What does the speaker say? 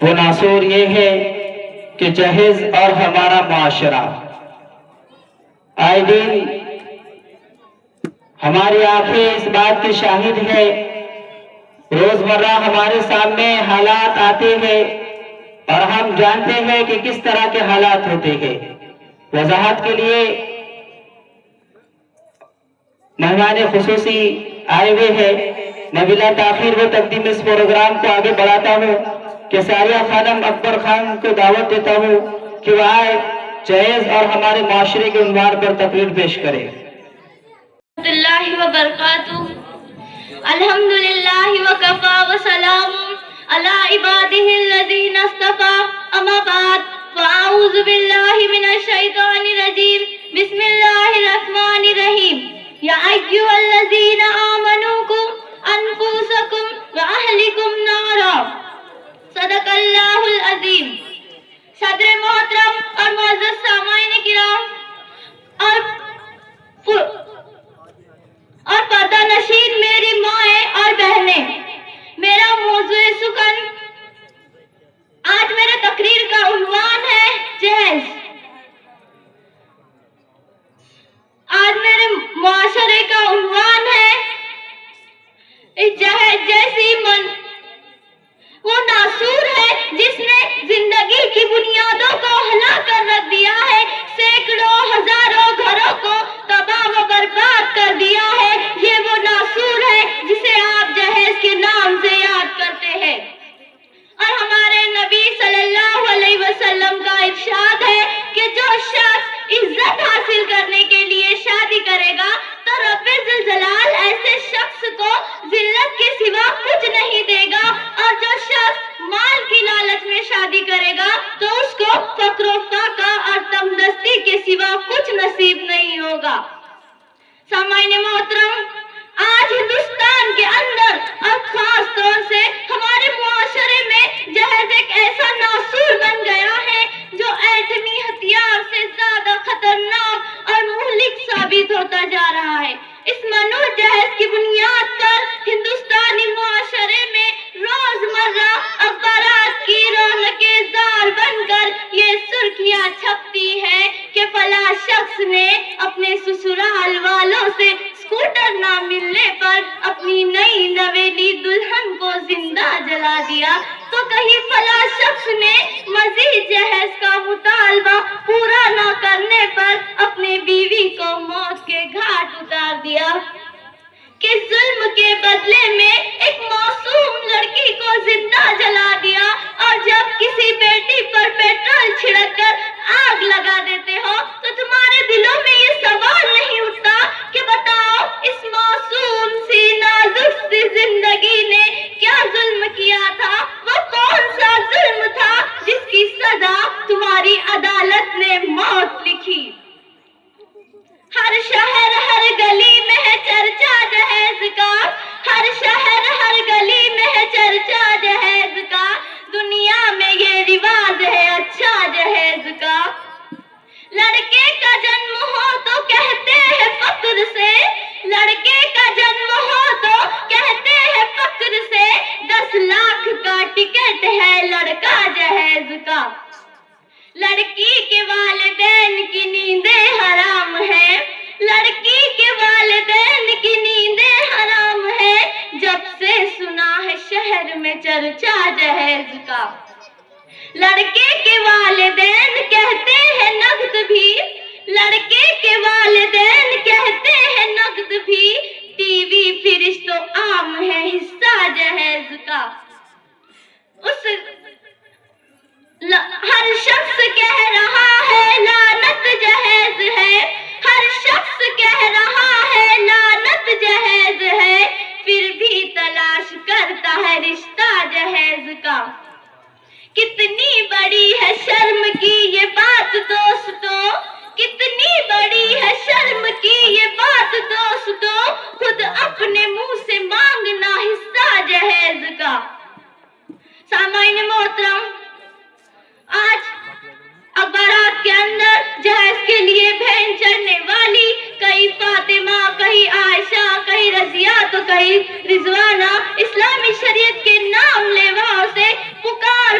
وہ ناسور یہ ہے کہ جہیز اور ہمارا معاشرہ آئے دن ہماری آنکھیں اس بات کی شاہد ہے، روزمرہ ہمارے سامنے حالات آتے ہیں اور ہم جانتے ہیں کہ کس طرح کے حالات ہوتے ہیں۔ وضاحت کے لیے مہمان خصوصی آئے ہوئے ہیں، میں بلا تاخیر و تقدیم اس پروگرام کو آگے بڑھاتا ہوں کہ ساریہ خانم اکبر خان کو دعوت دیتا ہوں کہ وہ آئے جہیز اور ہمارے معاشرے کے عنوان پر تقریر پیش کرے۔ اللہ وبرکاتہ۔ الحمدللہ وکفا وسلام علی عبادہ الذین اصطفی، اما بعد فاعوذ باللہ من الشیطان الرجیم، بسم اللہ الرحمن الرحیم۔ یا ایھا الذین آمنوا قوا انفسکم واہلکم نارا، صدق اللہ العظیم۔ صدر محترم اور معزز سامعین کرام اور پردہ نشین میری مائیں اور بہنیں، میرا موضوع سخن آج میرے تقریر کا عنوان ہے جہیز۔ آج میرے معاشرے کا عنوان ہے جہیز جیسی وہ ناسور ہے جس نے زندگی کی بنیادوں کو ہلا کر رکھ دیا ہے، سینکڑوں ہزاروں گھروں کو تباہ و برباد کر دیا ہے۔ یہ وہ ناسور ہے جسے آپ جہیز کے نام سے یاد کرتے ہیں۔ اور ہمارے نبی صلی اللہ علیہ وسلم کا ارشاد ہے کہ جو شخص عزت حاصل کرنے کے لیے شادی کرے گا تو رب ذوالجلال ایسے شخص کو ذلت کے سوا کچھ نہیں دے گا، اور جو شخص مال کی لالچ میں شادی کرے گا تو اس کو فقر و فاقہ اور تنگدستی کے سوا کچھ نصیب نہیں ہوگا۔ سامعین محترم، آج ہندوستان کے اندر اور خاص طور سے ہمارے معاشرے میں جہیز ایک ایسا ناسور بن گیا ہے جو ایٹمی ہتھیار سے زیادہ خطرناک اور مہلک ثابت ہوتا جا رہا ہے۔ اس منحوس جہیز کی بنیاد پر ہندوستانی معاشرے میں روزمرہ اخبارات کی رونقیں زار بن کر یہ سرخیاں چھپتی ہے کہ فلاں شخص نے اپنے سسرال والوں سے اسکوٹر نہ ملنے پر اپنی نئی نویلی دلہن کو زندہ جلا دیا، تو کہیں فلاں شخص نے مزید جہیز کا مطالبہ پورا نہ کرنے پر اپنے بیوی کو موت کے گھاٹ اتار دیا، کہ ظلم کے بدلے میں ایک معصوم لڑکی کو زندہ جلا دیا، اور جب کسی بیٹی پر پیٹرول چھڑک کر آگ لگا دیتے ہو تو تمہارے دلوں میں یہ سوال نہیں اٹھتا کہ بتاؤ اس معصوم سی نازک سی زندگی نے کیا ظلم کیا تھا، وہ کون سا ظلم تھا جس کی سزا تمہاری عدالت نے موت لکھی۔ ہر شہر ہر گلی میں ہے چرچا جہیز کا، ہر شہر ہر گلی میں ہے چرچا جہیز کا، دنیا میں یہ رواج ہے اچھا جہیز کا۔ لڑکے کا جنم ہو تو کہتے ہیں فخر سے، لڑکے کا جنم ہو تو کہتے ہیں فخر سے، 10 لاکھ کا ٹکٹ ہے لڑکا جہیز کا۔ لڑکی کے والدین کی نیندیں حرام ہے، لڑکی کے والدین کی نیندیں حرام ہے، جب سے سنا ہے شہر میں چرچا جہیز کا۔ لڑکے کے والدین کہتے ہیں نقد بھی، لڑکے کے والدین کہتے ہیں نقد بھی، ٹی وی فریج تو عام ہے حصہ جہیز کا۔ ہر شخص کہہ رہا ہے لعنت جہیز ہے، ہر شخص کہہ رہا ہے لعنت جہیز ہے، پھر بھی تلاش کرتا ہے رشتہ جہیز کا۔ کتنی بڑی ہے شرم کی یہ بات دوستو، کتنی بڑی ہے شرم کی یہ بات دوستو، خود اپنے منہ سے مانگنا حصہ جہیز کا۔ سامعین محترم، آج اخبارات کے اندر جہیز کے لیے بہن چڑھنے والی کئی فاطمہ، کئی عائشہ، کئی رضیہ تو کئی رضوانہ اسلامی شریعت کے نام لیوا سے پکار